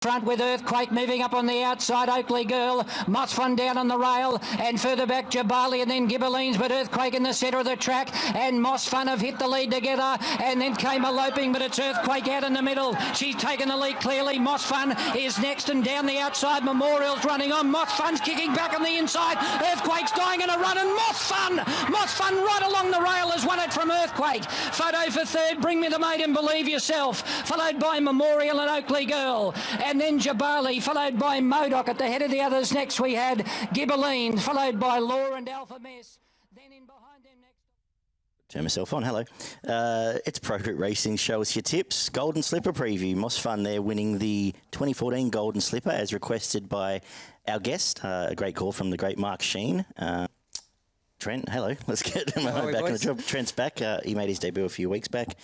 Front with Earthquake moving up on the outside. Oakley Girl, Moss Fun down on the rail, and further back Jabali and then Gibberlines, but Earthquake in the centre of the track, and Moss Fun have hit the lead together, and then came eloping, but it's Earthquake out in the middle. She's taken the lead clearly. Moss Fun is next, and down the outside Memorial's running on. Moss Fun's kicking back on the inside. Earthquake's dying in a run, and Moss Fun right along the rail has won it from Earthquake. Photo for third, Bring Me the Maiden, Believe Yourself, followed by Memorial and Oakley Girl. And then Jabali, followed by Modoc. At the head of the others next we had Gibberline, followed by Law and Alpha Mess. Then in behind them next... Turn myself on, hello. It's Appropriate Racing. Show us your tips. Golden Slipper preview. Moss Fun there winning the 2014 Golden Slipper as requested by our guest. A great call from the great Mark Sheen. Trent, hello. Let's get him back on the job. Trent's back. He made his debut a few weeks back.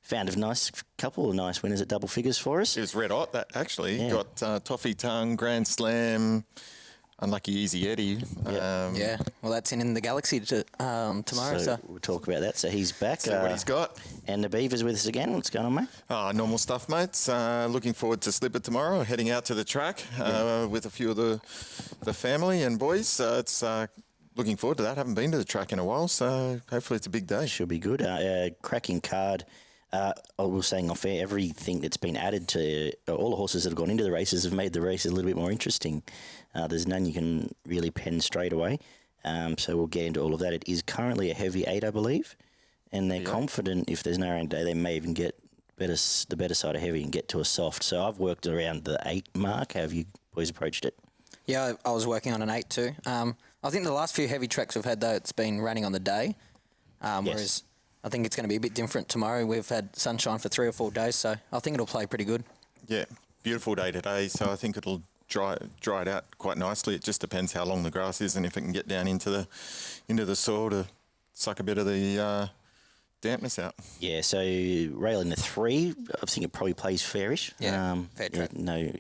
Found a couple of nice winners at double figures for us. It was red hot, that actually. Yeah. Got Toffee Tongue, Grand Slam, Unlucky Easy Eddie. Yeah, well, that's in the Galaxy tomorrow. So we'll talk about that. So he's back. See what he's got. And the Beaver's with us again. What's going on, mate? Normal stuff, mates. Looking forward to Slipper tomorrow. Heading out to the track with a few of the family and boys. It's looking forward to that. Haven't been to the track in a while, so hopefully it's a big day. Should be good. Cracking card. I was saying off air, everything that's been added to all the horses that have gone into the races have made the races a little bit more interesting. There's none you can really pen straight away. So we'll get into all of that. It is currently a heavy 8, I believe. And they're confident if there's no rain day, they may even get the better side of heavy and get to a soft. So I've worked around the 8 mark. How have you boys approached it? Yeah, I was working on an 8 too. I think the last few heavy tracks we've had, though, it's been running on the day. Whereas I think it's going to be a bit different tomorrow. We've had sunshine for 3 or 4 days, so I think it'll play pretty good. Yeah, beautiful day today, so I think it'll dry it out quite nicely. It just depends how long the grass is and if it can get down into the soil to suck a bit of the dampness out. Yeah, so rail in the 3, I think it probably plays fairish. Yeah, fair track. No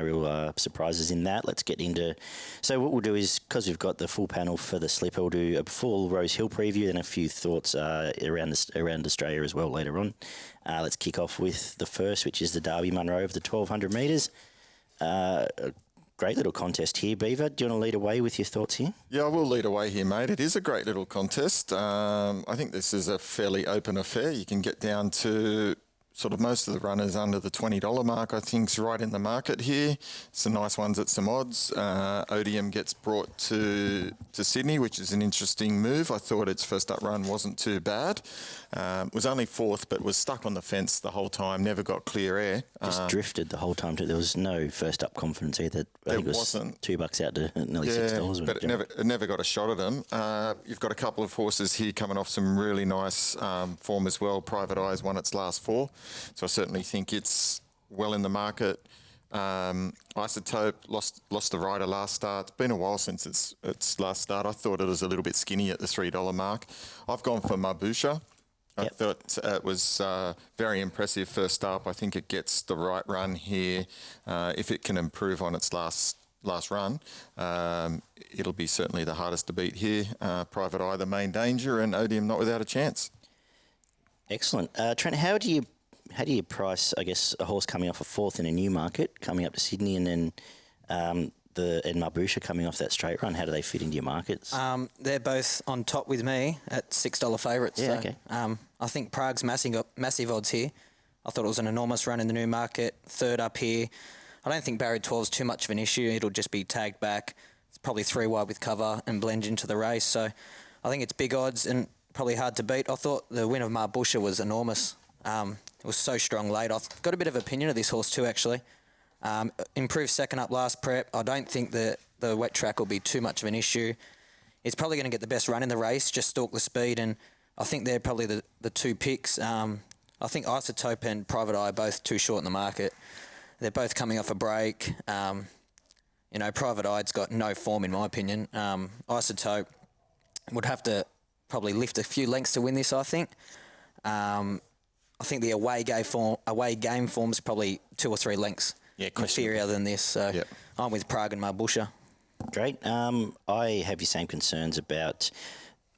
real surprises in that. Let's get into... So what we'll do is, because we've got the full panel for the Slipper, we'll do a full Rosehill preview and a few thoughts around Australia as well later on. Let's kick off with the first, which is the Derby Munro of the 1,200 metres. Great little contest here. Beaver, do you want to lead away with your thoughts here? Yeah, I will lead away here, mate. It is a great little contest. I think this is a fairly open affair. You can get down to sort of most of the runners under the $20 mark, I think, is right in the market here. Some nice ones at some odds. Odium gets brought to Sydney, which is an interesting move. I thought its first up run wasn't too bad. Was only 4th, but was stuck on the fence the whole time, never got clear air. Just drifted the whole time too. There was no first up confidence either. I think it wasn't. $2 out to nearly $6. But it never got a shot at them. You've got a couple of horses here coming off some really nice form as well. Private Eye's won its last 4. So I certainly think it's well in the market. Isotope lost the rider last start. It's been a while since its last start. I thought it was a little bit skinny at the $3 mark. I've gone for Mabusha. I thought it was very impressive first up. I think it gets the right run here. If it can improve on its last run, it'll be certainly the hardest to beat here. Private Eye the main danger, and Odium not without a chance. Excellent. Trent, how do you price, I guess, a horse coming off a 4th in a new market, coming up to Sydney, and then Mabusha coming off that straight run? How do they fit into your markets? They're both on top with me at $6 favourites. Yeah, so, okay. I think Prague's massive odds here. I thought it was an enormous run in the new market. 3rd up here. I don't think Barrier 12 is too much of an issue. It'll just be tagged back. It's probably 3 wide with cover and blend into the race. So I think it's big odds and probably hard to beat. I thought the win of Mabusha was enormous. It was so strong late. I've got a bit of opinion of this horse too, actually. Improved second up last prep. I don't think that the wet track will be too much of an issue. It's probably going to get the best run in the race, just stalk the speed, and I think they're probably the 2 picks. I think Isotope and Private Eye are both too short in the market. They're both coming off a break. Private Eye's got no form, in my opinion. Isotope would have to probably lift a few lengths to win this, I think. I think the away game form is probably 2 or 3 lengths inferior than this. So I'm with Prague and Mabusha. Great. I have your same concerns about...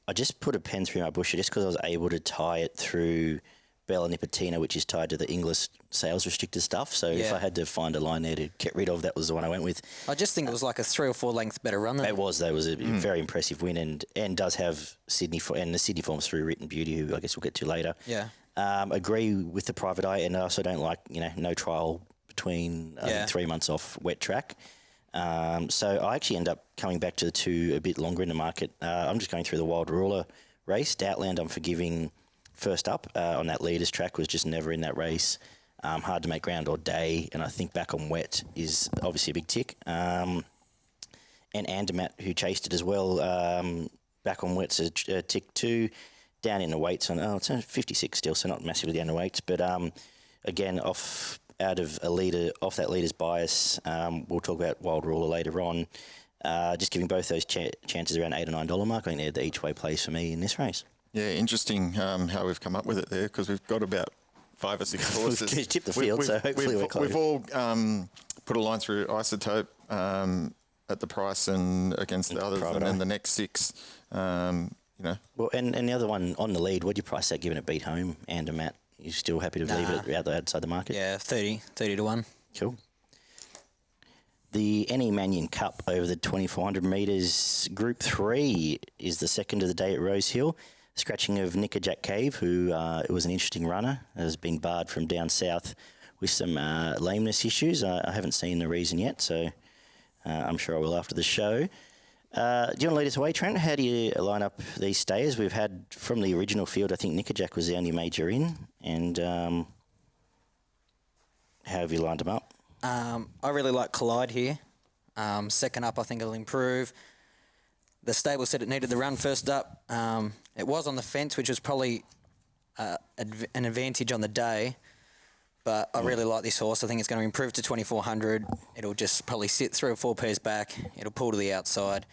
I just put a pen through Mabusha just because I was able to tie it through Bella Nipotina, which is tied to the English sales restricted stuff. So if I had to find a line there to get rid of, that was the one I went with. I just think it was like a 3 or 4 length better run than It was, though. It was a very impressive win and does have Sydney and the Sydney forms through Written Beauty, who I guess we'll get to later. Yeah. Agree with the Private Eye, and I also don't like, no trial between 3 months off wet track. So I actually end up coming back to the two a bit longer in the market. I'm just going through the Wild Ruler race. Stoutland, I'm forgiving first up on that leaders track, was just never in that race. Hard to make ground all day, and I think back on wet is obviously a big tick. And Andermatt, who chased it as well, back on wet's a tick too. Down in the weights on it's 56 still, so not massively down the weights, but again off that leader's bias. We'll talk about Wild Ruler later on. Just giving both those chances around $8 or $9 mark. I think they're the each way plays for me in this race. Yeah, interesting how we've come up with it there, because we've got about 5 or 6 horses. We've tipped the field, so hopefully we're close. We've all put a line through Isotope at the price and against the others, and then the next 6. Well, and the other one on the lead, what'd you price that given it beat home? Andermatt, you still happy to leave it outside the market? Yeah, 30 to 1. Cool. The Annie Mannion Cup over the 2,400 metres, Group 3 is the second of the day at Rosehill. Scratching of Nickajack Cave, who was an interesting runner, has been barred from down south with some lameness issues. I haven't seen the reason yet, so I'm sure I will after the show. Do you want to lead us away, Trent? How do you line up these stayers? We've had, from the original field, I think Nickajack was the only major in. And how have you lined them up? I really like Collide here. Second up, I think it'll improve. The stable said it needed the run first up. It was on the fence, which was probably an advantage on the day. But I really like this horse. I think it's going to improve to 2,400. It'll just probably sit 3 or 4 pairs back. It'll pull to the outside.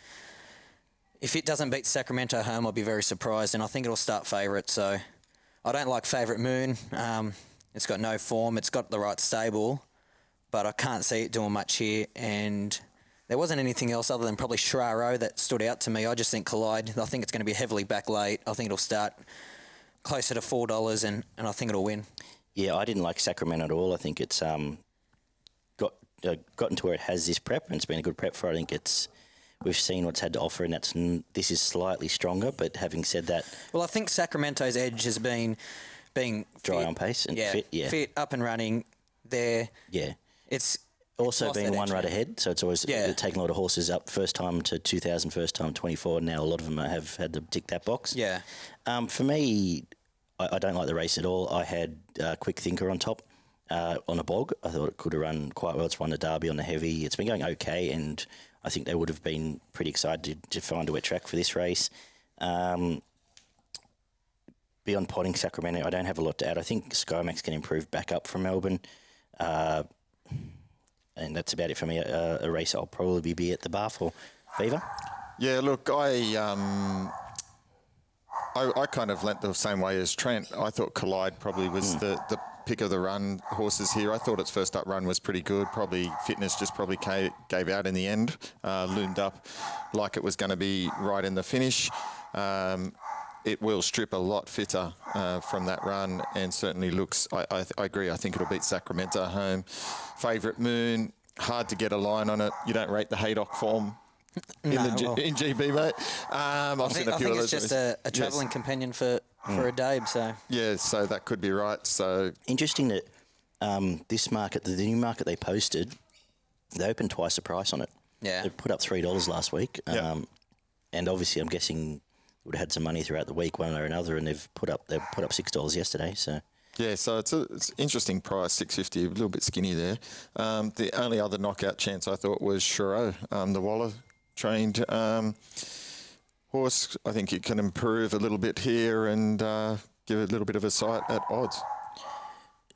If it doesn't beat Sacramento home, I'll be very surprised, and I think it'll start favourite. So I don't like Favourite Moon. It's got no form. It's got the right stable, but I can't see it doing much here. And there wasn't anything else other than probably Shraro that stood out to me. I just think Collide, I think it's going to be heavily back late. I think it'll start closer to $4, and I think it'll win. Yeah, I didn't like Sacramento at all. I think it's gotten to where it has this prep, and it's been a good prep for it. I think we've seen what's had to offer, and this is slightly stronger. But having said that, well, I think Sacramento's edge has been being dry fit, on pace and fit, up and running. There, it's also been one right ahead, so it's always taken a lot of horses up. First time to 2,000, first time 24. Now a lot of them have had to tick that box. Yeah. For me, I don't like the race at all. I had Quick Thinker on top on a bog. I thought it could have run quite well. It's won the Derby on the heavy. It's been going okay, and I think they would have been pretty excited to find a wet track for this race. Beyond potting Sacramento, I don't have a lot to add. I think Skymax can improve back up from Melbourne. And that's about it for me. A race I'll probably be at the bar for. Beaver? Yeah, look, I kind of went the same way as Trent. I thought Collide probably was the pick of the run horses here. I thought its first up run was pretty good. Probably fitness just probably gave out in the end. Loomed up like it was going to be right in the finish. It will strip a lot fitter from that run, and certainly looks, I agree, I think it'll beat Sacramento home. Favourite Moon, hard to get a line on it. You don't rate the Haydock form in GB, mate. I've seen a few of those. I think it's just a travelling companion for a Dabe, so. Yeah, so that could be right. So interesting that this market, the new market they posted, they opened twice the price on it. Yeah. They put up $3 last week. And obviously I'm guessing would have had some money throughout the week, one or another, and they've put up $6 yesterday. So yeah, so it's an interesting price, $6.50, a little bit skinny there. The only other knockout chance I thought was Chiro, the Waller trained horse. I think it can improve a little bit here and give it a little bit of a sight at odds.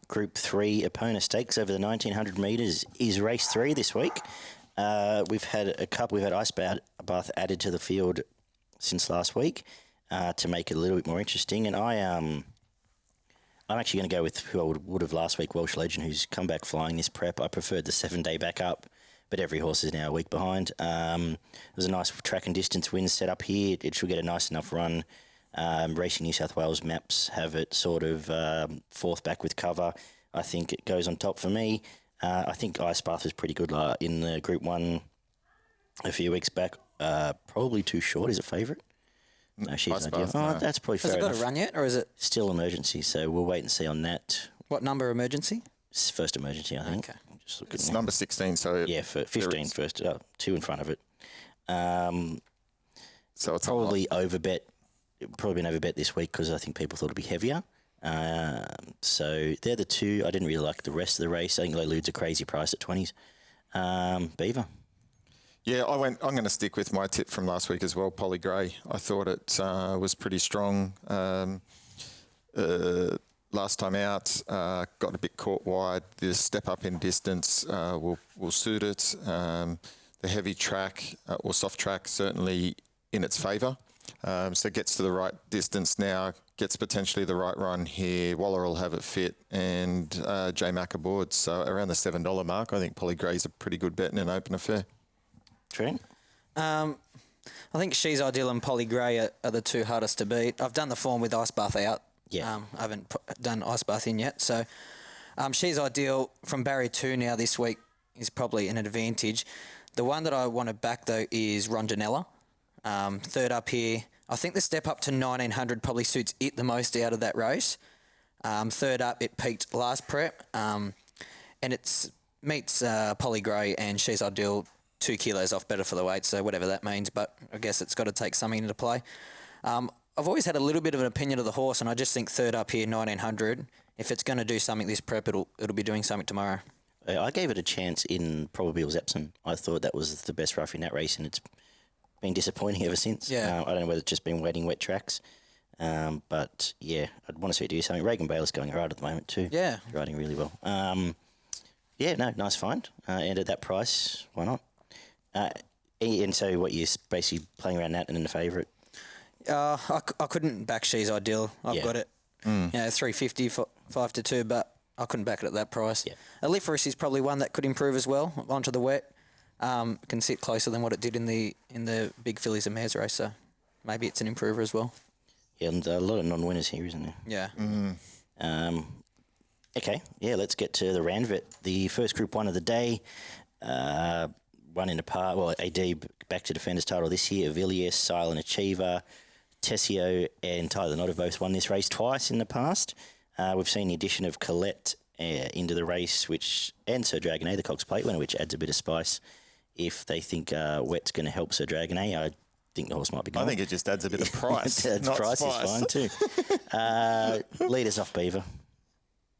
Group 3 Epona Stakes over the 1,900 metres is race 3 this week. We've had a couple. We've had Ice Bath added to the field since last week to make it a little bit more interesting. And I'm actually going to go with who I would have last week, Welsh Legend, who's come back flying this prep. I preferred the 7-day back up, but every horse is now a week behind. There's a nice track and distance win set up here. It should get a nice enough run. Racing New South Wales maps have it sort of fourth back with cover. I think it goes on top for me. I think Ice Bath was pretty good in the Group 1 a few weeks back. Probably too short. Is it favourite? No, she's Ice ideal. Bath, Oh, no. that's probably fair Has it got enough. a run yet, or is it Still emergency, so we'll wait and see on that. what number emergency? It's first emergency, I think. Okay. Just look at It's now. number 16, so Yeah, for 15 first, 2 in front of it. so it's Probably overbet. Probably been overbet this week because I think people thought it'd be heavier. So they're the two. I didn't really like the rest of the race. I think Lolude's a crazy price at 20s. Beaver. Yeah, I'm going to stick with my tip from last week as well, Polly Gray. I thought it was pretty strong. Last time out, got a bit caught wide. The step up in distance will suit it. The heavy track or soft track certainly in its favour. So gets to the right distance now, gets potentially the right run here. Waller will have it fit, and J Mac aboard. So around the $7 mark, I think Polly Gray's a pretty good bet in an open affair. Trent? I think She's Ideal and Polly Gray are the two hardest to beat. I've done the form with Ice Bath out. Yeah. I haven't done Ice Bath in yet. So She's Ideal from barrier 2 now this week is probably an advantage. The one that I want to back, though, is Rondinella. Third up here. I think the step up to 1900 probably suits it the most out of that race. Third up, it peaked last prep. And it meets Polly Gray and She's Ideal 2 kilos off better for the weight, so whatever that means. But I guess it's got to take something into play. I've always had a little bit of an opinion of the horse, and I just think third up here, 1900. If it's going to do something this prep, it'll be doing something tomorrow. I gave it a chance in Probabil's Epsom. I thought that was the best rough in that race, and it's been disappointing ever since. Yeah. I don't know whether it's just been waiting wet tracks. But, yeah, I'd want to see it do something. Reagan Bayless going right at the moment, too. Yeah. Riding really well. Yeah, no, nice find. And at that price, why not? And so what, you're basically playing around that and in the favourite? I couldn't back She's Ideal. I've Yeah. got it. 350 for 5 to 2, but I couldn't back it at that price. Yeah. Aliferous is probably one that could improve as well onto the wet. Can sit closer than what it did in the big fillies and mares race, so maybe it's an improver as well. Yeah, and a lot of non-winners here, isn't there? Yeah. Okay, yeah, let's get to the Ranvet. The first Group 1 of the day. One in a part. Well, AD back to defenders title this year. Villiers, Silent Achiever, Tessio and Tyler the Knot have both won this race twice in the past. We've seen the addition of Colette into the race, and Sir Dragonet, the Cox Plate winner, which adds a bit of spice. If they think wet's going to help Sir Dragonet, I think the horse might be going. I think it just adds a bit of price. not Price spice. is fine too. Lead us off, Beaver.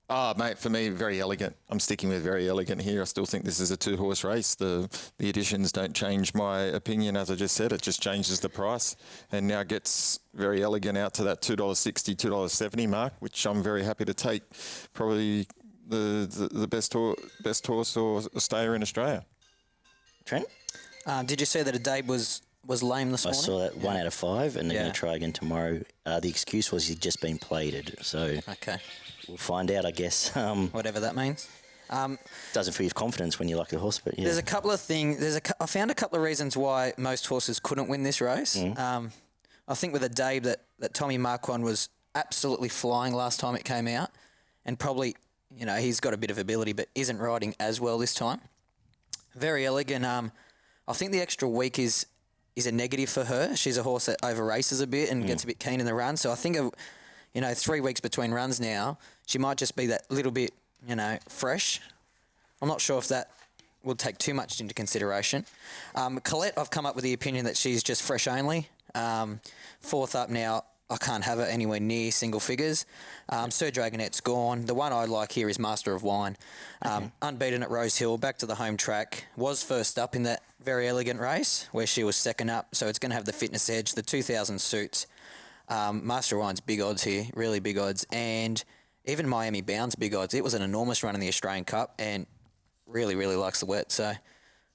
Oh, mate, for me, very elegant. I'm sticking with very elegant here. I still think this is a 2-horse race. The additions don't change my opinion, as I just said. It just changes the price and now gets very elegant out to that $2.60, $2.70 mark, which I'm very happy to take. Probably the best horse or stayer in Australia. Trent? Did you say that Adabe was lame this I morning? saw that 1 out of 5, and they're Yeah. going to try again tomorrow. The excuse was he'd just been plated, so Okay. we'll find out, I guess. Whatever that means. Doesn't feel confidence when you like the horse, but yeah. There's a couple of things. I found a couple of reasons why most horses couldn't win this race. I think with Adabe that Tommy Marquand was absolutely flying last time it came out, and probably he's got a bit of ability, but isn't riding as well this time. Very elegant. I think the extra week is a negative for her. She's a horse that over races a bit and gets a bit keen in the run. So I think 3 weeks between runs now, she might just be that little bit fresh. I'm not sure if that will take too much into consideration. Colette, I've come up with the opinion that she's just fresh only. Fourth up now, I can't have her anywhere near single figures. Sir Dragonet's gone. The one I like here is Master of Wine. Unbeaten at Rosehill, back to the home track. Was first up in that very elegant race where she was second up, so it's going to have the fitness edge. The 2,000 suits. Master of Wine's big odds here, really big odds. And even Miami Bound's big odds. It was an enormous run in the Australian Cup and really, really likes the wet. So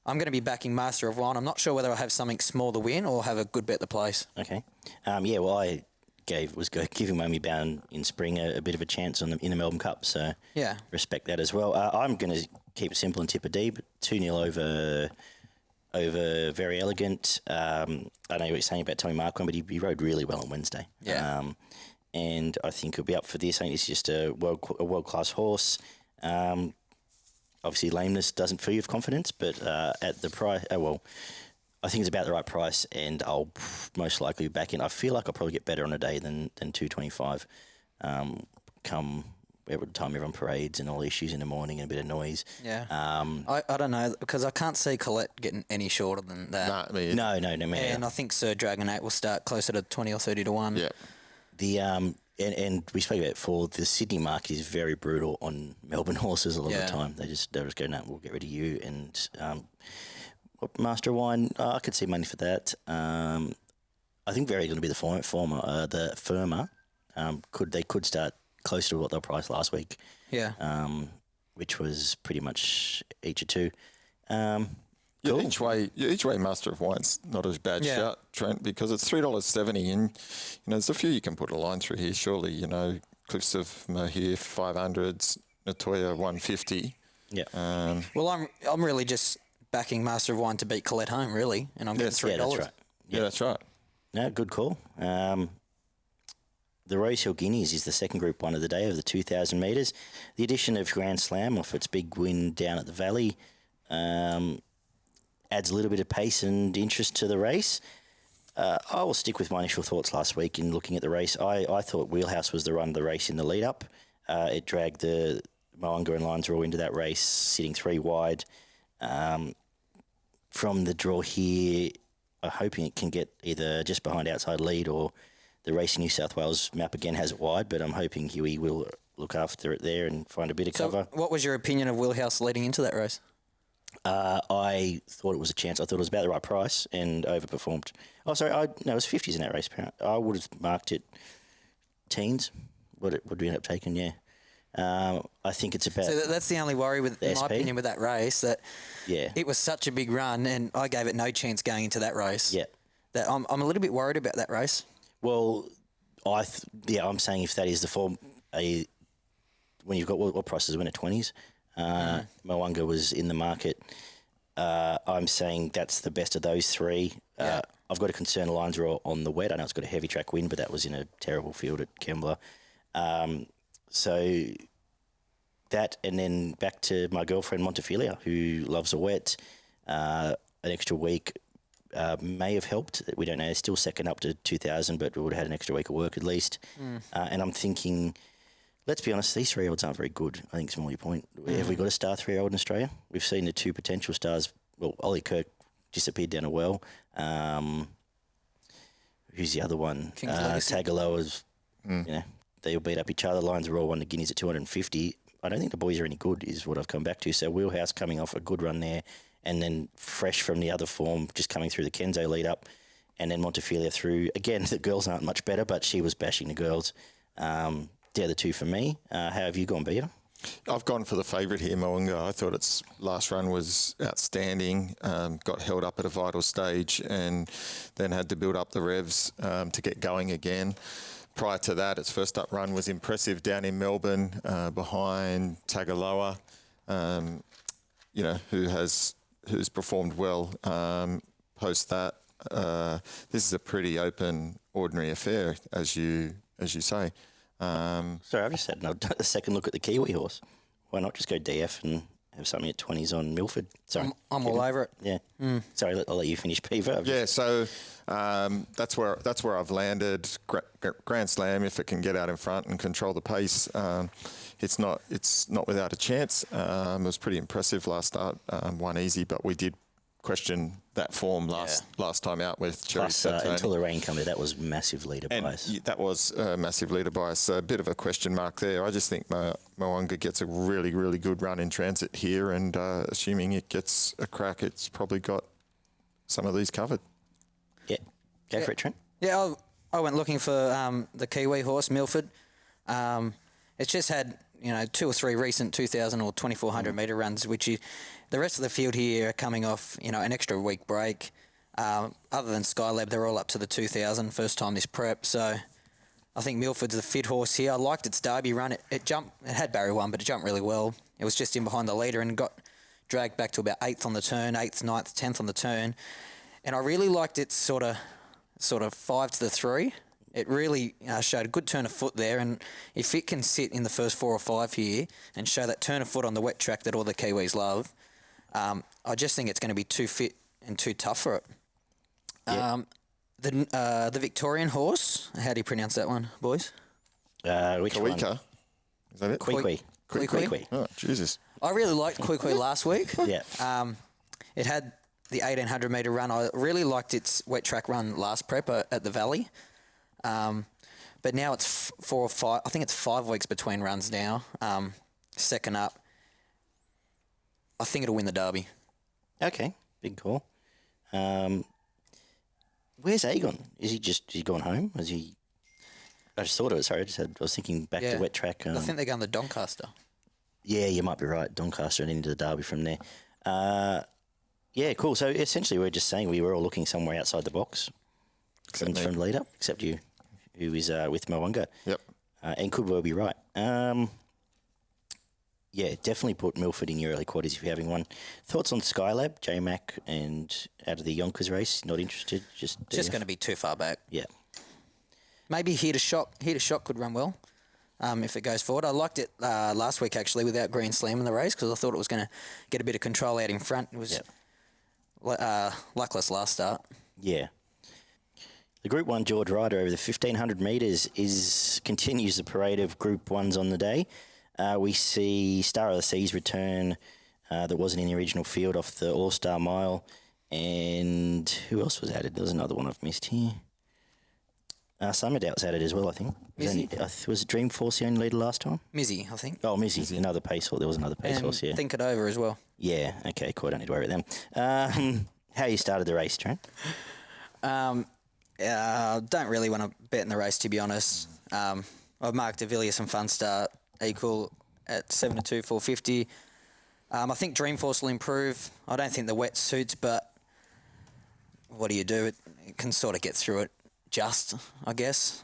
I'm going to be backing Master of Wine. I'm not sure whether I have something small to win or have a good bet the place. Okay. Well, I was giving Miami Bound in spring a bit of a chance in the Melbourne Cup, so Yeah. respect that as well. I'm going to keep it simple and tip a deep. 2-0 over over Very Elegant. I know what you're saying about Tommy Marquand, but he rode really well on Wednesday. Yeah. And I think he'll be up for this. I think it's just a world-class horse. Obviously, lameness doesn't fill you with confidence, but at the price, I think it's about the right price, and I'll most likely be back in. I feel like I'll probably get better on a day than 225. Come every time everyone parades and all the issues in the morning and a bit of noise. Yeah. I don't know, because I can't see Colette getting any shorter than that. No, man. And I think Sir Dragon 8 will start closer to 20 or 30 to 1. Yeah. The and we spoke about it before. The Sydney market is very brutal on Melbourne horses a lot of the time. They'll just go, no, we'll get rid of you. And Master of Wine, I could see money for that. I think very going to be the firmer. They could start close to what they priced last week. Yeah. Which was pretty much each or two. Yeah, Cool. each way Master of Wine's not a bad shout, Trent, because it's $3.70, and there's a few you can put a line through here. Surely, Cliffs of Moher 500s, Natoya 150. Yeah. Well, I'm really just backing Master of Wine to beat Colette home, really, and I'm getting $3. Yeah, that's right. Yeah, that's right. No, good call. The Rosehill Guineas is the second Group 1 of the day of the 2,000 metres. The addition of Grand Slam off its big win down at the Valley adds a little bit of pace and interest to the race. I will stick with my initial thoughts last week in looking at the race. I thought Wheelhouse was the run of the race in the lead-up. It dragged the Moanga and Lines Raw into that race, sitting 3 wide. From the draw here, I'm hoping it can get either just behind outside lead, or the Racing New South Wales map again has it wide, but I'm hoping Huey will look after it there and find a bit of cover. What was your opinion of Wheelhouse leading into that race? I thought it was a chance. I thought it was about the right price and overperformed. Oh, sorry, it was 50s in that race. I would have marked it teens. What we end up taking, yeah. I think it's about... So that's the only worry, in my opinion, with that race, that it was such a big run, and I gave it no chance going into that race. Yeah. That I'm a little bit worried about that race. Well, I'm saying if that is the form, when you've got what prices win at 20s, Moanga was in the market. I'm saying that's the best of those three. I've got a concern Lines Raw on the wet. I know it's got a heavy track win, but that was in a terrible field at Kembla. So that, and then back to my girlfriend Montefilia, who loves a wet. An extra week may have helped. We don't know. It's still second up to 2,000, but we would have had an extra week of work at least. And I'm thinking, let's be honest, these 3-year-olds aren't very good. I think it's more your point. Have we got a star 3-year-old in Australia? We've seen the 2 potential stars. Well, Ollie Kirk disappeared down a well. Who's the other one? Tagaloa's, they all beat up each other. Lines Raw won the Guineas at 250. I don't think the boys are any good, is what I've come back to. So Wheelhouse coming off a good run there, and then fresh from the other form, just coming through the Kenzo lead up, and then Montefilia through. Again, the girls aren't much better, but she was bashing the girls. They're the 2 for me. How have you gone, Beaver? I've gone for the favourite here, Moanga. I thought its last run was outstanding, got held up at a vital stage, and then had to build up the revs to get going again. Prior to that, its first up run was impressive down in Melbourne, behind Tagaloa, who's performed well. Post that, this is a pretty open, ordinary affair, as you say. Sorry, I've just had a second look at the Kiwi horse. Why not just go DF and have something at 20s on Milford? Sorry, I'm all over it. Yeah. Sorry, I'll let you finish, Beaver. So that's where I've landed. Grand Slam, if it can get out in front and control the pace, it's not without a chance. It was pretty impressive last start. Won easy, but we did question that form last time out with Cherry Satoni. Until the rain came in, that was massive leader bias. That was massive leader bias. A bit of a question mark there. I just think Moanga gets a really, really good run in transit here, and assuming it gets a crack, it's probably got some of these covered. Yeah. Go for it, Trent. Yeah, I went looking for the Kiwi horse, Milford. It's just had 2 or 3 recent 2,000 or 2,400 metre runs, which the rest of the field here are coming off, an extra week break. Other than Skylab, they're all up to the 2,000, first time this prep. So I think Milford's the fit horse here. I liked its Derby run. It jumped. It had barrier 1, but it jumped really well. It was just in behind the leader and got dragged back to about 8th on the turn, 8th, 9th, 10th on the turn. And I really liked its sort of 5 to the 3. It really showed a good turn of foot there, and if it can sit in the first 4 or 5 here and show that turn of foot on the wet track that all the Kiwis love, I just think it's going to be too fit and too tough for it. Yeah. The Victorian horse, how do you pronounce that one, boys? Which one? Kawika. Is that it? Kwee. Kwee. Oh, Jesus. I really liked Kwee last week. Yeah. It had the 1,800 metre run. I really liked its wet track run last prep at the Valley. But now it's 4 or 5. I think it's 5 weeks between runs now. Second up. I think it'll win the Derby. Okay, big call. Where's Aegon? Is he gone home? Is he? I just thought of it. Sorry, I was thinking back to wet track. I think they're going to Doncaster. Yeah, you might be right. Doncaster and into the Derby from there. Yeah, cool. So essentially, we're just saying we were all looking somewhere outside the box from the lead up, except you, who is with Mwanga. Yep. And could well be right. Yeah, definitely put Milford in your early quarters if you're having one. Thoughts on Skylab, J-Mac, and out of the Yonkers race? Not interested? Just going to be too far back. Yeah. Maybe Here to Shock. Here to Shock could run well if it goes forward. I liked it last week, actually, without Green Slam in the race because I thought it was going to get a bit of control out in front. It was luckless last start. Yeah. The Group 1 George Ryder over the 1,500 metres continues the parade of Group 1s on the day. We see Star of the Seas return that wasn't in the original field off the All-Star Mile. And who else was added? There was another one I've missed here. Summerdale was added as well, I think. Was Dreamforce the only leader last time? Mizzy, I think. Oh, Mizzy. Another pace horse. There was another pace horse, yeah. Think It Over as well. Yeah, okay, cool. I don't need to worry about them. How you started the race, Trent? Don't really want to bet in the race, to be honest. I've marked Avilius and Funstar equal at 7 to 2, 450. I think Dreamforce will improve. I don't think the wet suits, but what do? It can sort of get through it I guess.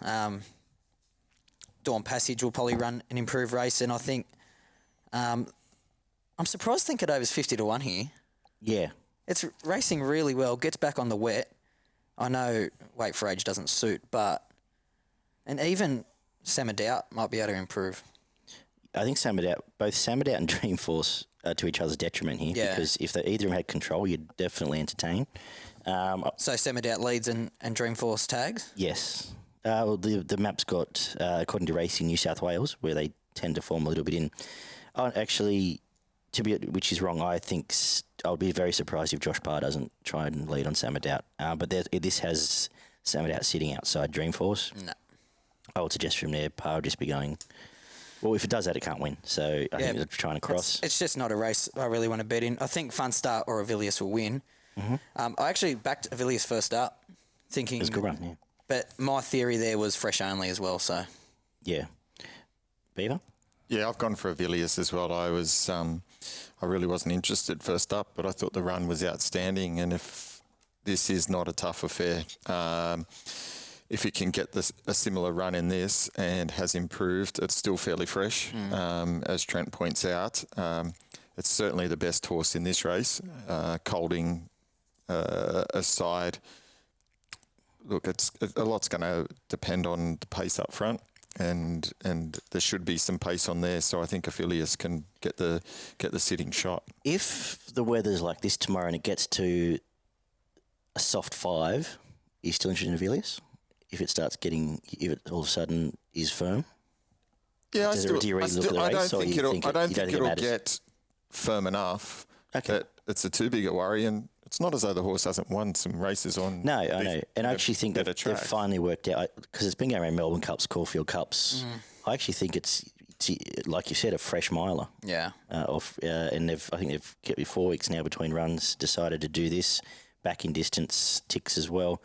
Dawn Passage will probably run an improved race, and I think I'm surprised Think It Over's 50 to 1 here. Yeah. It's racing really well, gets back on the wet. I know Wait for Age doesn't suit, and even Samadou might be able to improve. I think both Samadou and Dreamforce are to each other's detriment here because if either of them had control, you'd definitely entertain. So Samadou leads and Dreamforce tags? Yes. Well, the map's got, according to Racing New South Wales, where they tend to form a little bit in. Actually, which is wrong, I think I'll be very surprised if Josh Parr doesn't try and lead on Samadou. But this has Samadou sitting outside Dreamforce. No. I would suggest from there, Parr will just be going... Well, if it does that, it can't win. So I think they're trying to cross. It's just not a race I really want to bet in. I think Funstar or Avilius will win. Mm-hmm. I actually backed Avilius first up, thinking... It was a good run, yeah. But my theory there was fresh only as well, so... Yeah. Beaver? Yeah, I've gone for Avilius as well. I really wasn't interested first up, but I thought the run was outstanding. And if this is not a tough affair, if it can get a similar run in this and has improved, it's still fairly fresh. As Trent points out, it's certainly the best horse in this race. Colding aside, look, a lot's going to depend on the pace up front. And there should be some pace on there, so I think Avilius can get the sitting shot. If the weather's like this tomorrow and it gets to a soft 5, are you still interested in Avilius? If it all of a sudden is firm? Yeah, I don't think it'll it get firm enough that it's a too big a worry, and it's not as though the horse hasn't won some races on. No, I know. And I actually think that they've finally worked out, because it's been going around Melbourne Cups, Caulfield Cups. I actually think it's, like you said, a fresh miler. Yeah. And I think they've kept 4 weeks now between runs, decided to do this. Back in distance ticks as well.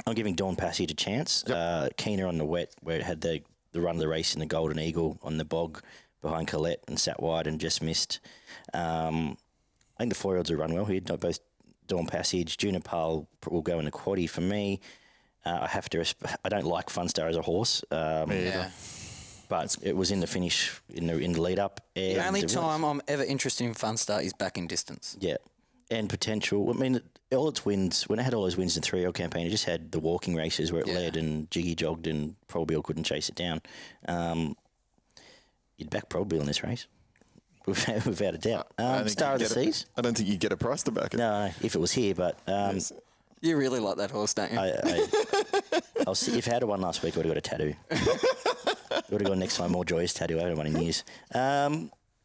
I'm giving Dawn Passage a chance. Yep. Keener on the wet, where it had the run of the race in the Golden Eagle on the bog behind Colette and sat wide and just missed. I think the 4-year-olds will run well here. Both Dawn Passage, Junipal will go in the quaddie for me. I don't like Funstar as a horse. but it was in the finish in the lead up. The only time I'm ever interested in Fun Start is back in distance. Yeah, and potential. I mean, all its wins when it had all those wins in the 3L campaign, it just had the walking races where it led and Jiggy jogged and Probable couldn't chase it down. You'd back Probable in this race. Without a doubt. Star of the Seas? I don't think you get a price to back it. No, if it was here, but... Yes. You really like that horse, don't you? I'll see, if I had one last week, I would have got a tattoo. I would have got next time more joyous tattoo. I haven't had one in years.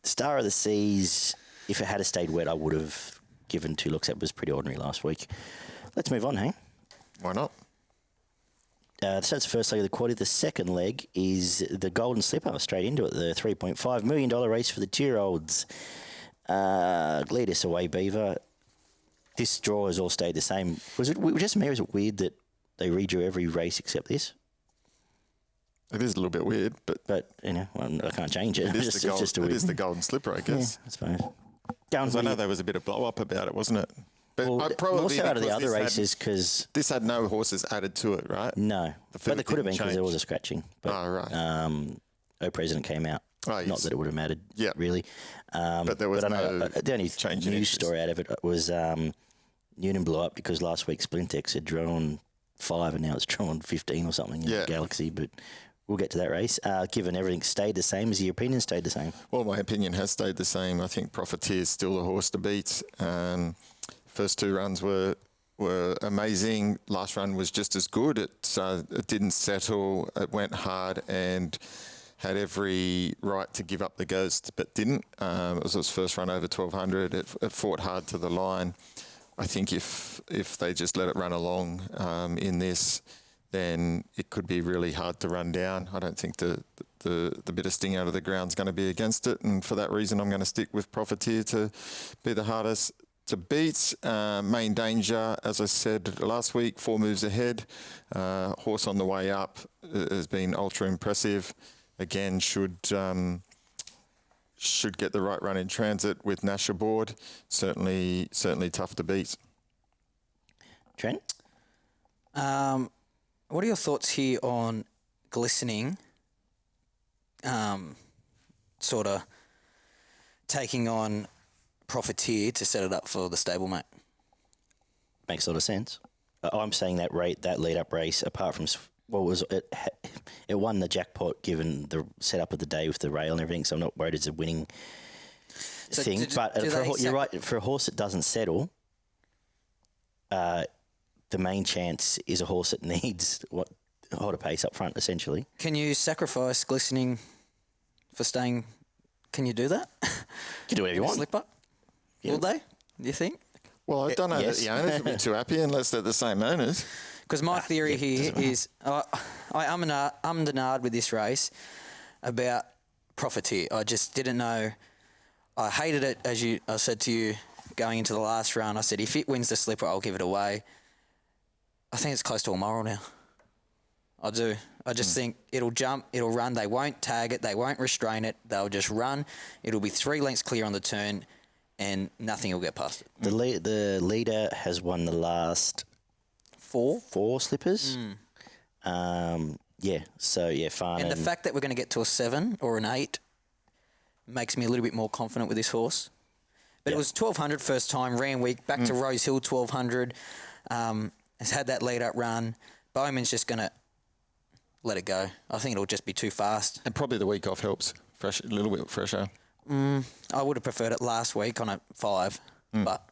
Star of the Seas, if it had stayed wet, I would have given 2 looks. That was pretty ordinary last week. Let's move on, hey? Why not? So that's the first leg of the quaddy. The second leg is the Golden Slipper, straight into it. The $3.5 million race for the 2-year-olds. Lead us away, Beaver. This draw has all stayed the same. Was it just me, or is it weird that they redrew every race except this? It is a little bit weird, but you know, I can't change it. it is the Golden Slipper, I guess. Yeah, I suppose. I know there was a bit of blow up about it, wasn't it? But Probably also out of the other races because this had no horses added to it, right? No, but there could have been because there was a scratching. But, right. O President came out. Oh, yes. Not that it would have mattered, really. But there was the only change news story out of it was Newton blew up because last week Splintex had drawn 5 and now it's drawn 15 or something in the Galaxy. But we'll get to that race. Given everything stayed the same, has your opinion stayed the same? Well, my opinion has stayed the same. I think Profiteer is still the horse to beat. First 2 runs were amazing. Last run was just as good. It didn't settle. It went hard and had every right to give up the ghost, but didn't. It was its first run over 1,200. It fought hard to the line. I think if they just let it run along in this, then it could be really hard to run down. I don't think the bit of sting out of the ground is going to be against it, and for that reason, I'm going to stick with Profiteer to be the hardest to beat. Main danger, as I said last week, 4 moves ahead. Horse on the way up has been ultra impressive. Again, should get the right run in transit with Nash aboard. Certainly tough to beat. Trent? What are your thoughts here on Glistening sort of taking on Profiteer to set it up for the stablemate? Makes a lot of sense. I'm saying that lead-up race, apart from what was it won the jackpot given the setup of the day with the rail and everything, so I'm not worried it's a winning thing. You're right, for a horse that doesn't settle, the main chance is a horse that needs hotter pace up front, essentially. Can you sacrifice Glistening for staying? Can you do that? You can do whatever you want. Slip up? Yeah. Will they? Do you think? Well, I don't know that the owners will be too happy unless they're the same owners. Because my theory here is I'm nard with this race about Profiteer. I just didn't know. I hated it, as I said to you going into the last run. I said, if it wins the slipper, I'll give it away. I think it's close to a moral now. I do. I just think it'll jump, it'll run. They won't tag it. They won't restrain it. They'll just run. It'll be 3 lengths clear on the turn and nothing will get past it. The leader has won the last 4 slippers. Fine. And the fact that we're going to get to a 7 or an 8 makes me a little bit more confident with this horse. But it was 1,200 first time, ran weak, back to Rosehill 1,200. Has had that lead-up run. Bowman's just going to let it go. I think it'll just be too fast. And probably the week off helps. A little bit fresher. I would have preferred it last week on a 5, but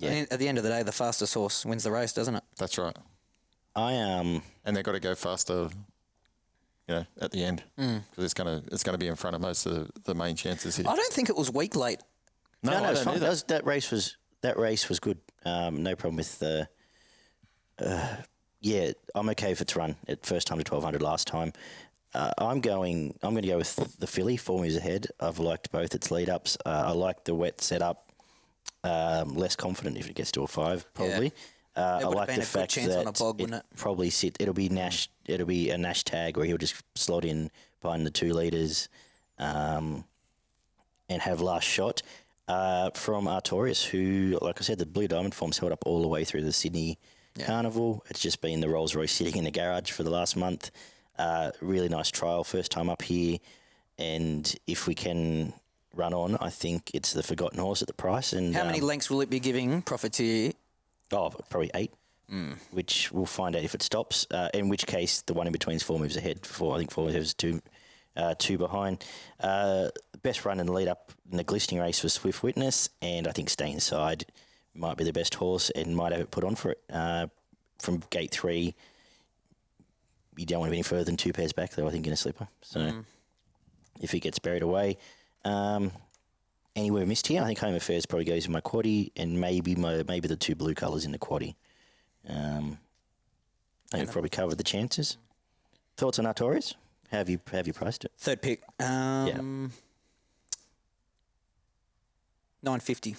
at the end of the day, the fastest horse wins the race, doesn't it? That's right. And they've got to go faster, at the end because it's gonna be in front of most of the main chances here. I don't think it was weak late. No, it's fine. That race was good. No problem with the. I'm okay if it's run at first time to 1,200 last time. I'm going to go with the filly, 4 moves ahead. I've liked both its lead ups. I like the wet setup. Less confident if it gets to a 5, probably. Yeah. I like the fact that on a bog, probably it'll be Nash. It'll be a Nash tag where he'll just slot in behind the 2 leaders, and have last shot from Artorius, who, like I said, the Blue Diamond form's held up all the way through the Sydney Carnival. It's just been the Rolls Royce sitting in the garage for the last month. Really nice trial, first time up here. And if we can run on, I think it's the forgotten horse at the price. And How many lengths will it be giving Profiteer? Oh, probably 8, which we'll find out if it stops. In which case, the one in between is 4 moves ahead. I think 4 moves two behind. Best run in the lead up in the glistening race was Swift Witness, and I think Stay Inside might be the best horse and might have it put on for it. From gate 3, you don't want to be any further than 2 pairs back, though, I think, in a slipper. So if he gets buried away. Anywhere missed here, I think Home Affairs probably goes in my quaddie, and maybe the 2 blue colours in the quaddie. I think we've probably covered the chances. Thoughts on Artorius? How have you priced it? Third pick. $9.50.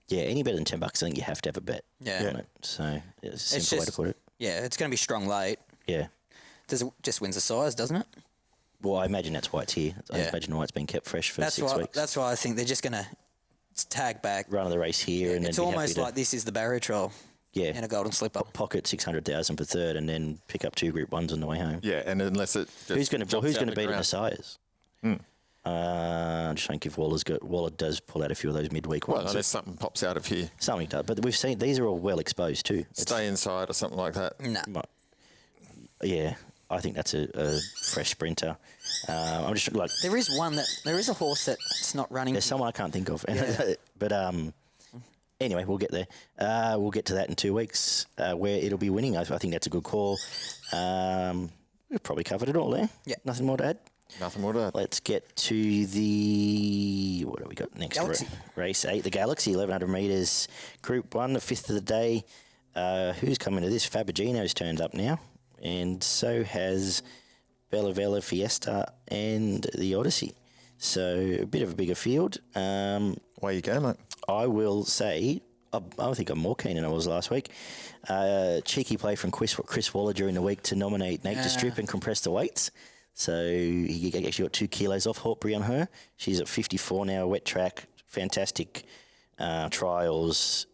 Yeah, any better than $10, I think you have to have a bet on it. So it's a simple way to put it. Yeah, it's going to be strong late. Yeah. It just wins the size, doesn't it? Well, I imagine that's why it's here. I imagine why it's been kept fresh for 6 weeks. That's why I think they're just going to tag back. Run of the race here. And it's then almost like this is the barrier trial in a golden slipper. Pocket 600,000 per third and then pick up 2 Group 1s on the way home. Yeah, and unless it Who's going to beat in the sires? I'm just trying to give Waller does pull out a few of those midweek ones. Well, unless something pops out of here. Something does. But we've seen these are all well exposed too. Stay Inside or something like that. No. Yeah. I think that's a fresh sprinter. I'm just like there is a horse that's not running. There's someone I can't think of, but anyway, we'll get there. We'll get to that in 2 weeks where it'll be winning. I think that's a good call. We've probably covered it all there. Yeah, nothing more to add. Nothing more to add. Let's get to the what have we got next? Race 8, the Galaxy, 1100 metres, Group 1, the 5th of the day. Who's coming to this? Fabagino's turned up now. And so has Bella Vella Fiesta and the Odyssey. So a bit of a bigger field. Where you go, mate? I will say, I think I'm more keen than I was last week. Cheeky play from Chris Waller during the week to nominate Nate to strip and compress the weights. So he actually got 2 kilos off Hawkbury on her. She's at 54 now, wet track, fantastic trials.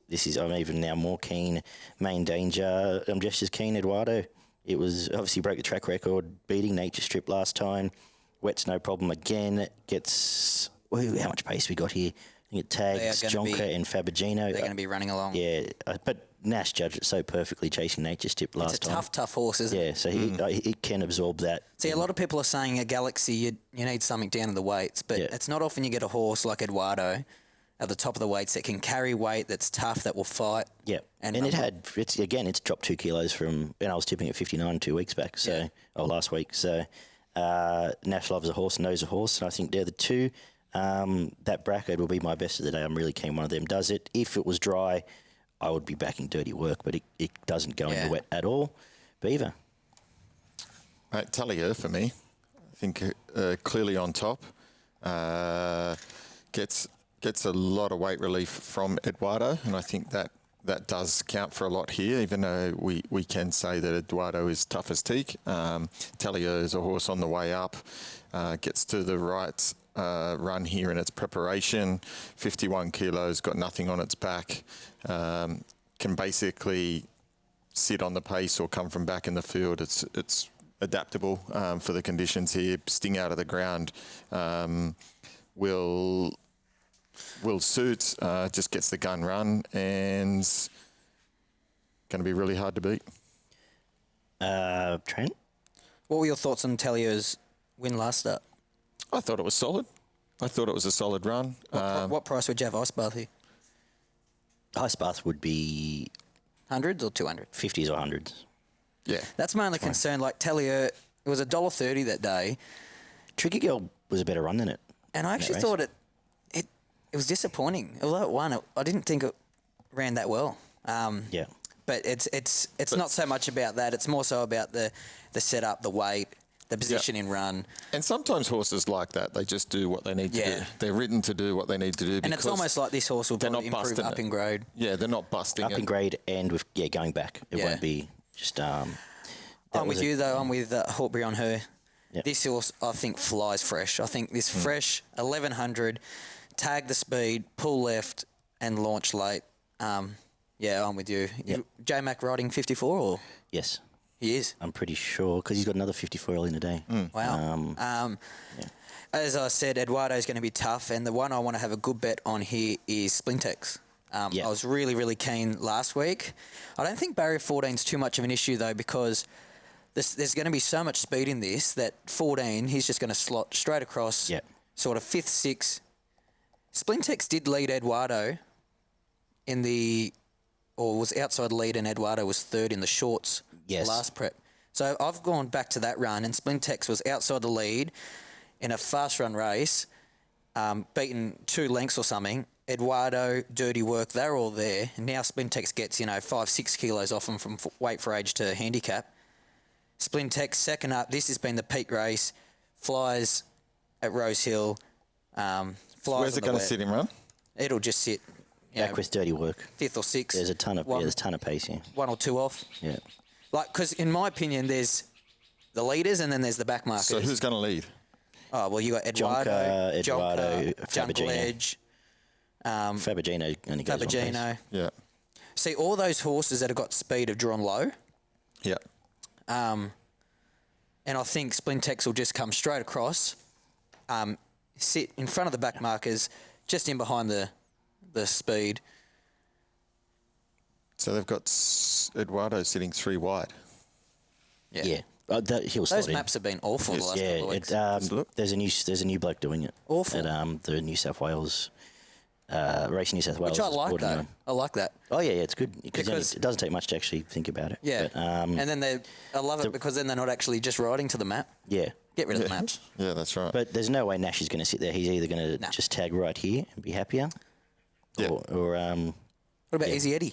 I'm even now more keen. Main Danger, I'm just as keen, Eduardo. It was obviously broke the track record, beating Nature Strip last time. Wet's no problem again. Gets how much pace we got here? I think it tags Jonker and Fabagino. They're going to be running along. Yeah, but Nash judged it so perfectly chasing Nature Strip last time. It's a tough horse, isn't it? Yeah, so he can absorb that. See, a lot of people are saying a Galaxy, you need something down in the weights, but it's not often you get a horse like Eduardo at the top of the weights that can carry weight, that's tough, that will fight. Yeah, and it's dropped 2 kilos from, and I was tipping at 59 2 weeks back, last week. So Nash loves a horse, knows a horse, and I think they're the 2. That bracket will be my best of the day. I'm really keen one of them does it. If it was dry, I would be backing Dirty Work, but it doesn't go in the wet at all. Beaver. Mate, Tallier for me. I think clearly on top. Gets a lot of weight relief from Eduardo, and I think that does count for a lot here, even though we can say that Eduardo is tough as teak. Tallier is a horse on the way up, gets to the right run here in its preparation, 51 kilos, got nothing on its back, can basically sit on the pace or come from back in the field. It's adaptable for the conditions here. Sting out of the ground will suit, just gets the gun run, and going to be really hard to beat. Trent? What were your thoughts on Tallier's win last start? I thought it was solid. I thought it was a solid run. What price would you have Ice Bath here? Ice Bath would be... 100s or 200? 50s or 100s. Yeah. That's my only concern. Like Tallier, it was $1.30 that day. Tricky Girl was a better run than it. And I actually thought it was disappointing. Although it won, I didn't think it ran that well. But it's not so much about that. It's more so about the setup, the weight, the position in run. And sometimes horses like that, they just do what they need to do. They're ridden to do what they need to do. And it's almost like this horse will probably improve up in grade. Yeah, they're not busting up in grade and with going back. It won't be just... I'm with you, though. I'm with Hawkbury on her. Yep. This horse, I think, flies fresh. I think this fresh 1100, tag the speed, pull left, and launch late. I'm with you. Yep. J-Mac riding 54 or? Yes. He is. I'm pretty sure, because he's got another 54 early in the day. Wow. As I said, Eduardo's going to be tough, and the one I want to have a good bet on here is Splintex. I was really, really keen last week. I don't think barrier 14 is too much of an issue, though, because there's going to be so much speed in this that 14, he's just going to slot straight across, sort of 5th, 6th. Splintex did lead Eduardo was outside lead, and Eduardo was 3rd in the shorts last prep. So I've gone back to that run, and Splintex was outside the lead in a fast run race, beaten 2 lengths or something. Eduardo, Dirty Work, they're all there. And now Splintex gets, 5-6 kilos off him from weight for age to handicap. Splintex second up. This has been the peak race. Flies at Rosehill. Where's it going to sit him, Ron? It'll just sit. Back with Dirty Work. 5th or 6th. There's a ton of pace here. 1 or 2 off. Yeah. Because in my opinion, there's the leaders and then there's the back markers. So who's going to lead? Oh, well, you got Eduardo, Fabigino. Edge. Fabigino only goes one pace. Yeah. See, all those horses that have got speed have drawn low. Yeah. And I think Splintex will just come straight across, sit in front of the back markers, just in behind the speed. So they've got Eduardo sitting 3 wide. Yeah. He'll slot Those in. maps have been awful the last couple of weeks. There's a new bloke doing it. Awful. At the New South Wales Racing New South Wales. Which I like, though. I like that. Oh, yeah, it's good. Because it doesn't take much to actually think about it. Yeah. But, and then I love it because then they're not actually just riding to the map. Yeah. Get rid of the maps. Yeah, that's right. But there's no way Nash is going to sit there. He's either going to just tag right here and be happier, or what about Easy Eddie?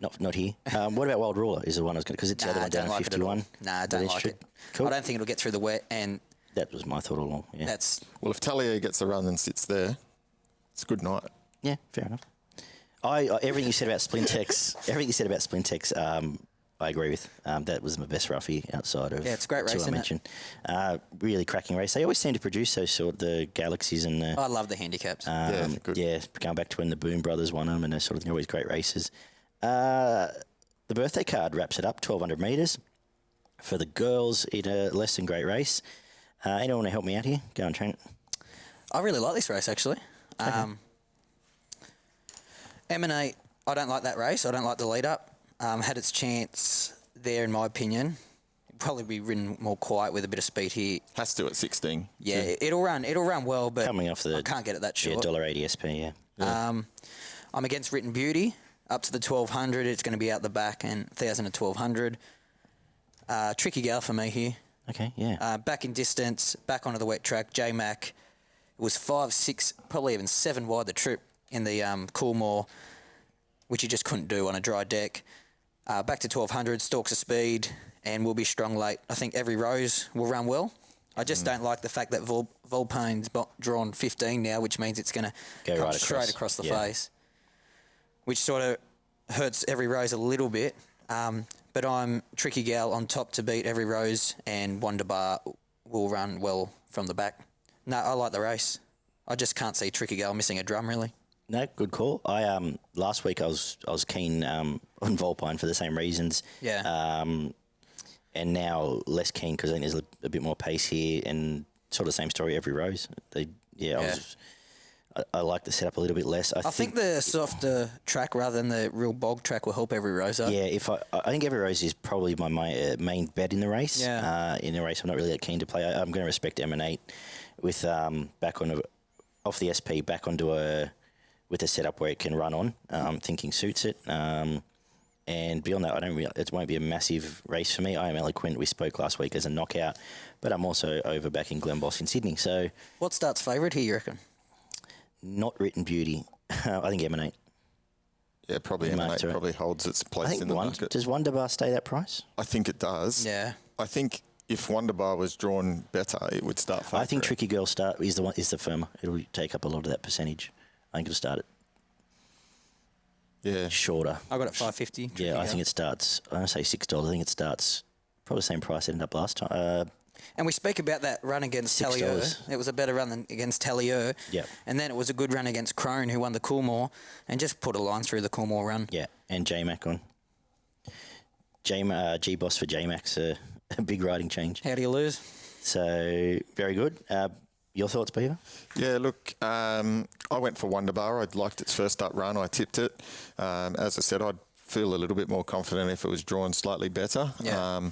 Not here. What about Wild Ruler? Is the one I was going to, because it's the other one down at 51. I don't like it. Cool. I don't think it'll get through the wet, and That was my thought all along. Yeah. Well, if Talia gets the run and sits there, it's a good night. Yeah, fair enough. Everything you said about Splintex, I agree with. That was my best roughie outside of it's a great race, two I isn't it? mentioned. Really cracking race. They always seem to produce those the Galaxies and the. I love the handicaps. Good. Yeah, going back to when the Boom brothers won them, and they're always great races. The birthday card wraps it up, 1,200 metres for the girls in a less than great race. Anyone want to help me out here? Go on, Trent. I really like this race, actually. Emanate, I don't like that race. I don't like the lead up. Had its chance there, in my opinion. Probably be ridden more quiet with a bit of speed here. Has to at 16. Yeah, it'll run well, but Coming off the I can't get it that short. $1.80 SP, yeah. I'm against Written Beauty. Up to the 1,200, it's going to be out the back, and 1,000 to 1,200. Tricky gal for me here. Okay, yeah. Back in distance, back onto the wet track. J-Mac, it was 5, 6, probably even 7 wide the trip in the Coolmore, which you just couldn't do on a dry deck. Back to 1,200, stalks of speed, and will be strong late. I think Every Rose will run well. I just don't like the fact that Volpane's drawn 15 now, which means it's going to come right straight across the face, which sort of hurts Every Rose a little bit. But I'm Tricky Gal on top to beat Every Rose, and Wonder Bar will run well from the back. No, I like the race. I just can't see Tricky Gal missing a drum, really. No, good call. I last week I was keen on Volpine for the same reasons. Yeah. And now less keen because I think there's a bit more pace here, and sort of the same story Every Rose. I like the setup a little bit less. I think the softer track rather than the real bog track will help Every Rose up. Yeah, I think Every Rose is probably my main bet in the race. Yeah. In the race, I'm not really that keen to play. I'm going to respect Emanate with back on off the SP back onto with a setup where it can run on. Thinking suits it. And beyond that, it won't be a massive race for me. I am Eloquent. We spoke last week as a knockout, but I'm also over backing Glenboss in Sydney. So, what starts favourite here, you reckon? Not Written Beauty. I think Emanate. Yeah, probably Emanate probably holds its place in the market. Does Wonder Bar stay that price? I think it does. Yeah. I think if Wonder Bar was drawn better, it would start favourite. I think Tricky Girl is the firmer. It'll take up a lot of that percentage. I think it'll start it. Yeah. Shorter. I got it 550. Yeah, I think it starts. I don't say $6. I think it starts probably the same price it ended up last time. And we speak about that run against Tallier. It was a better run than against Tallier. Yeah. And then it was a good run against Crone, who won the Coolmore, and just put a line through the Coolmore run. Yeah, and J-Mac on. G-Boss for J-Max, a big riding change. How do you lose? So, very good. Your thoughts, Beaver? Yeah, look, I went for Wonderbar. I liked its first up run. I tipped it. As I said, I'd feel a little bit more confident if it was drawn slightly better. Yeah.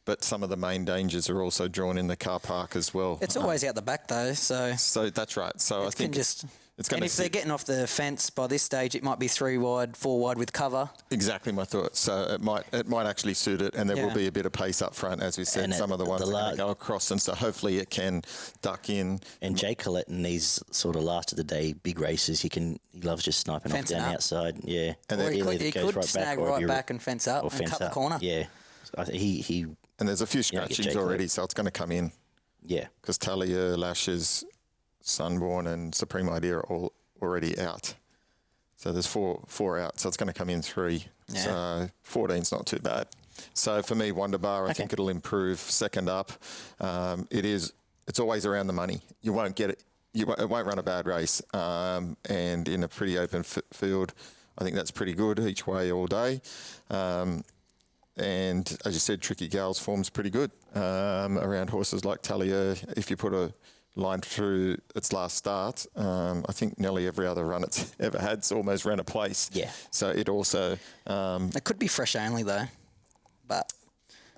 But some of the main dangers are also drawn in the car park as well. It's always out the back though, so that's right. So I think it's going and if they're getting off the fence by this stage, it might be 3 wide, 4 wide with cover. Exactly my thought. So it might actually suit it, and there will be a bit of pace up front, as we said. And some of the ones are going to go across, and so hopefully it can duck in. And Jay Collette in these sort of last of the day big races, he loves just sniping Fencing off down up. outside. Yeah, And he could snag right back and fence up and cut the corner. Yeah, I think he. And there's a few scratchings already, so it's going to come in. Yeah, because Talia, Lashes, Sunborn, and Supreme Idea are all already out. So there's four out, so it's going to come in 3. Yeah. So 14's not too bad. So for me, Wonderbar, I think it'll improve second up. It's always around the money. You won't get it. It won't run a bad race. And in a pretty open field, I think that's pretty good each way all day. And as you said, Tricky Gal's form's pretty good around horses like Talia. If you put a line through its last start, I think nearly every other run it's ever had's almost ran a place. Yeah. So it also... it could be fresh only though, but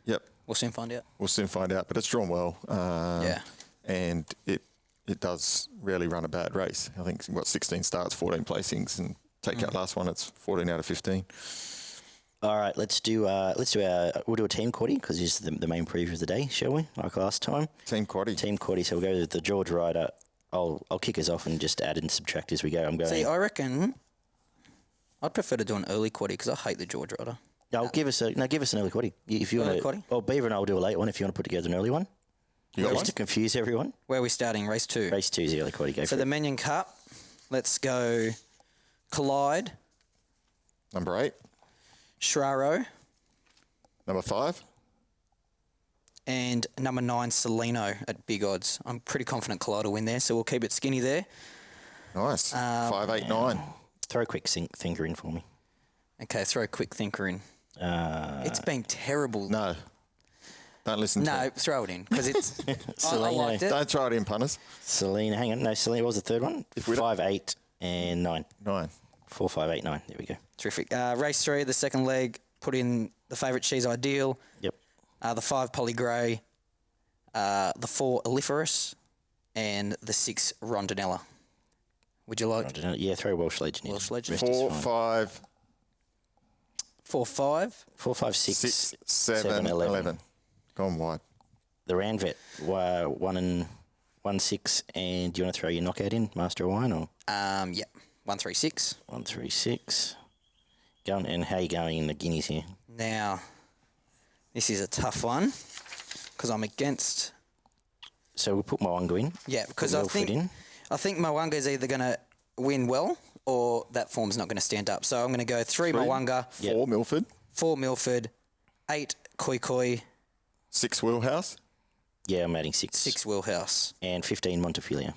Yep. we'll soon find out. We'll soon find out, but it's drawn well. Yeah. And it does rarely run a bad race. I think, 16 starts, 14 placings, and take out last one, it's 14 out of 15. All right, we'll do a team quaddie because it's the main preview of the day, shall we? Like last time. Team quaddie. Team quaddie. So we'll go with the George Rider. I'll kick us off and just add and subtract as we go. I'm going. See, I reckon I'd prefer to do an early quaddie because I hate the George Rider. No, give us an early quaddie. If you want quaddie? Well, Beaver and I'll do a late one if you want to put together an early one. You got Just one? to confuse everyone. Where are we starting? Race 2. Race 2 is the early quaddie. Go So for the it. Minion Cup. Let's go. Collide, Number 8. Shraro, Number 5. and number 9 Celino at big odds. I'm pretty confident Collide will win there, so we'll keep it skinny there. Nice. 5, 8, 9. Throw a quick thinker in for me. Okay, throw a quick thinker in. It's been terrible. No. Don't listen to No, it. throw it in because it's. I Celino. liked it. Don't throw it in, punters. Selena, hang on. No, Selena, what was the third one? 5, 8, and 9. 9. 4, 5, 8, 9. There we go. Terrific. Race 3, the second leg, put in the favourite She's Ideal, Yep. the 5 Polly Grey, the 4 Aliferous, and the 6 Rondinella. Would you like Yeah, throw Welsh Legend in. Welsh Legend? Rest is 4, fine. 5, 4, 5? 4, 5, 6, 6, 7, 11. Gone wide. The round vet, 1 and 1, 6, and do you want to throw your knockout in, Master of Wine, or Yeah. 1, 3, 6. 1, 3, 6? Going, and how are you going in the guineas here? Now, this is a tough one because I'm against. So we'll put Mwanga in. Yeah, because Put I Wilfred think in. Mwanga is either going to win well or that form's not going to stand up. So I'm going to go 3 Mwanga, 4 Milford. 4 Milford, 8 Koi Koi, 6 Wheelhouse. Yeah, I'm adding 6. 6 Wheelhouse. And 15 Montefilia.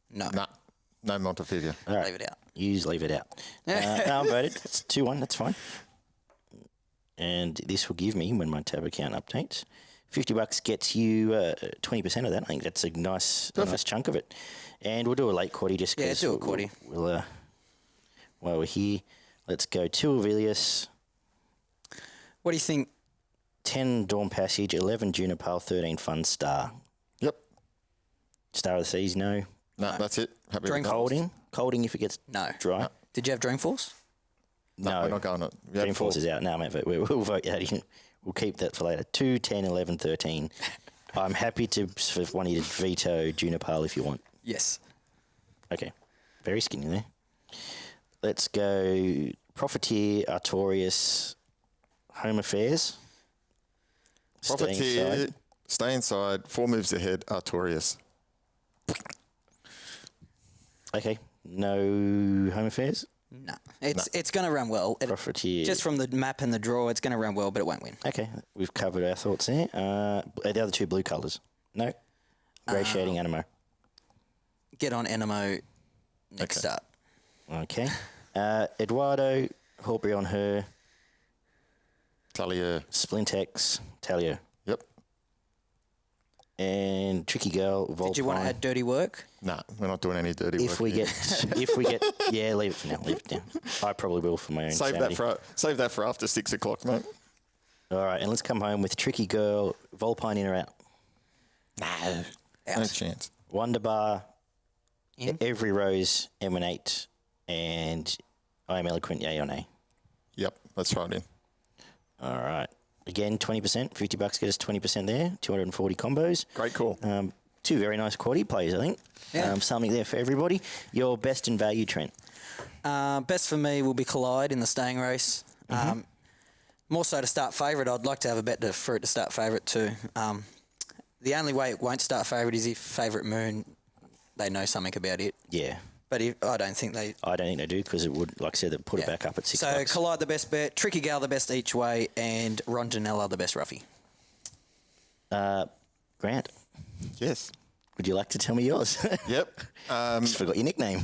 No, Nah. No Montefilia. All right. leave it out. Leave it out. No, I'm voted. It's 2-1. That's fine. And this will give me, when my tab account updates, $50 gets you 20% of that. I think that's a nice chunk of it. And we'll do a late quaddie just because. Yeah, do a quaddie. We'll while we're here, let's go 2 Avilius, What do you think? 10 Dawn Passage, 11 Juniper, 13 Fun Star. Yep. Star of the Seas, no. No, that's it. Happy Drink with that. Colding if it gets No. dry. Did you have Dreamforce? No, we're not going on. Dreamforce is out. No, mate, we'll vote that in. We'll keep that for later. 2, 10, 11, 13. I'm happy for one of you to veto Juniper if you want. Yes. Okay. Very skinny there. Let's go Profiteer, Artorius, Home Affairs. Profiteer, stay inside. 4 moves ahead, Artorius. Okay. No Home Affairs? No. It's going to run well. Profiteer. Just from the map and the draw, it's going to run well, but it won't win. Okay. We've covered our thoughts there. The other 2 blue colours? No. Grey shading Animo. Get on Enemo next start. Okay. Eduardo, Horbury on her. Talia. Splintex, Talia. Yep. And Tricky Girl, Volpine. Did you want to add dirty work? Nah, we're not doing any dirty work. If we get, yeah, leave it for now. Leave it down. I probably will for my own Save sanity. that for after 6 o'clock, mate. All right, and let's come home with Tricky Girl, Volpine in or out. No. Out. No chance. Wonder Bar, In. Every Rose, Emanate, and I Am Eloquent, yay or nay. Yep, let's try it in. All right. Again, 20%, $50 get us 20% there, 240 combos. Great call. Two very nice quality plays, I think. Yeah. Something there for everybody. Your best in value, Trent. Best for me will be Collide in the staying race. More so to start favourite. I'd like to have a bet for it to start favourite too. The only way it won't start favourite is if Favourite Moon, they know something about it. Yeah. But I don't think they... I don't think they do because it would, like I said, they'd put it back up at $6. So Collide the best bet, Tricky Gal the best each way, and Ron Janella the best roughie. Grant, Yes. would you like to tell me yours? Yep. Just forgot your nickname.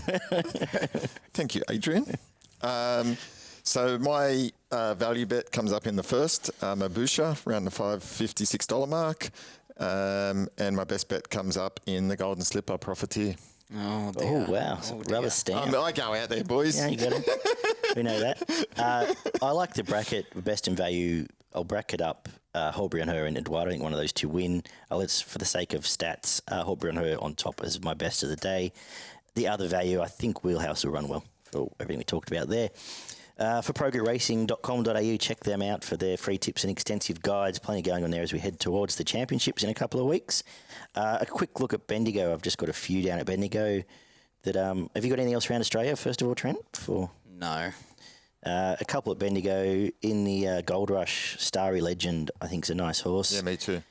Thank you, Adrian. So my value bet comes up in the first, Mabusha, around the $556 mark. And my best bet comes up in the Golden Slipper, Profiteer. Oh, dear. Oh, wow. Rubber stamp. I go out there, boys. Yeah, you got it. We know that. I like the bracket, best in value. I'll bracket up Horbury on her and Eduardo. I think one of those two win. Let's, for the sake of stats, Horbury on her on top is my best of the day. The other value, I think Wheelhouse will run well for everything we talked about there. For progressracing.com.au, check them out for their free tips and extensive guides. Plenty going on there as we head towards the championships in a couple of weeks. A quick look at Bendigo. I've just got a few down at Bendigo. That have you got anything else around Australia, first of all, Trent? No. A couple at Bendigo in the Gold Rush. Starry Legend, I think, is a nice horse. Yeah, me too.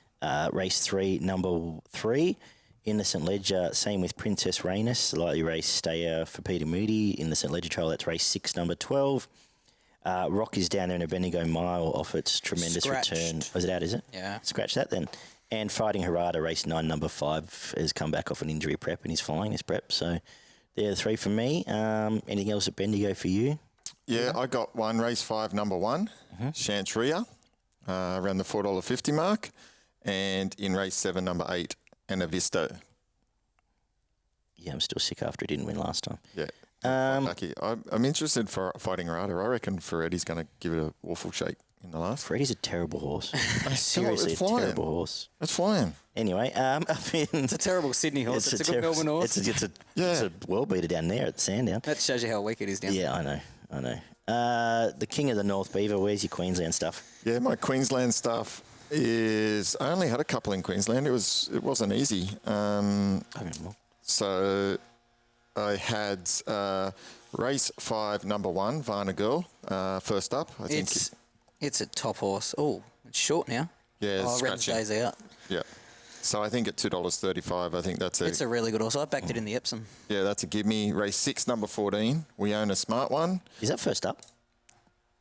Race 3, number 3. Innocent Ledger, same with Princess Rainus, lightly race stayer for Peter Moody. Innocent Ledger Trail, that's race 6, number 12. Rock is down there in a Bendigo mile off its tremendous return. Was it out, is it? Yeah. Scratch that then. And Fighting Harada, race 9, number 5, has come back off an injury prep and he's flying his prep. So they're the 3 for me. Anything else at Bendigo for you? Yeah, I got one, race 5, number 1, Chantria, around the $4.50 mark. And in race 7, number 8, Anavisto. Yeah, I'm still sick after he didn't win last time. Yeah. Lucky. I'm interested for Fighting Rada. I reckon Ferretti's going to give it an awful shake in the last. Freddie's a terrible horse. Seriously, it's a flying. terrible horse. It's flying. Anyway, It's a terrible Sydney horse. It's a good Melbourne horse. It's a world beater down there at Sandown. That shows you how weak it is down there. Yeah, I know. The King of the North, Beaver, where's your Queensland stuff? Yeah, my Queensland stuff is. I only had a couple in Queensland. It wasn't easy. So I had race 5, number 1, Varna Girl, first up. I think It's a top horse. Oh, it's short now. Yeah, it's Wednesday's scratching. out. Yeah. So I think at $2.35, I think It's a really good horse. I backed it in the Epsom. Yeah, that's a give me. Race 6, number 14. We own a smart one. Is that first up?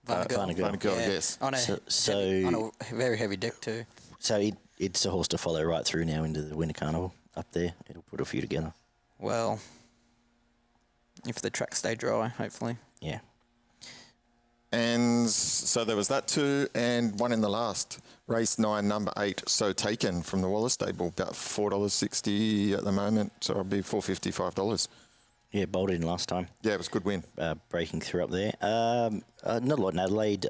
Varna Girl. Varna Girl, yes. On a very heavy deck too. So it's a horse to follow right through now into the Winter Carnival up there. It'll put a few together. Well, if the tracks stay dry, hopefully. Yeah. And so there was that too, and one in the last. Race 9, number 8, So Taken from the Wallace stable, about $4.60 at the moment, so it'll be $4.55. $5. Yeah, bolted in last time. Yeah, it was a good win. Breaking through up there. Not a lot in Adelaide.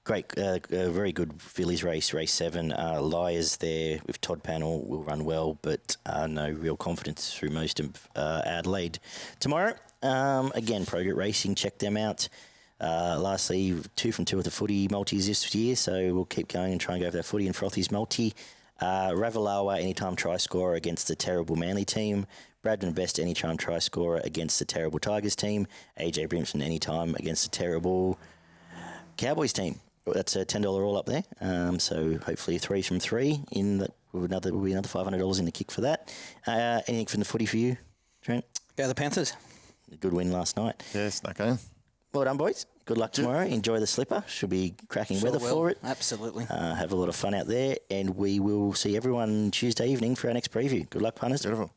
Great, very good fillies race, race 7. Liars there with Todd Panel will run well, but no real confidence through most of Adelaide. Tomorrow, again, Progress Racing, check them out. Lastly, 2 from 2 with the footy multis this year, so we'll keep going and try and go for that footy and Frothy's multi. Ravalawa, anytime try scorer against the terrible Manly team. Bradman Best, anytime try scorer against the terrible Tigers team. AJ Brimson, anytime against the terrible Cowboys team. That's a $10 all up there. So hopefully 3 from 3 in that will be another $500 in the kick for that. Anything from the footy for you, Trent? Go the Panthers. A good win last night. Yeah, snuck in. Well done, boys. Good luck tomorrow. Enjoy the slipper. Should be cracking weather for it. Absolutely. Have a lot of fun out there, and we will see everyone Tuesday evening for our next preview. Good luck, punters. Beautiful.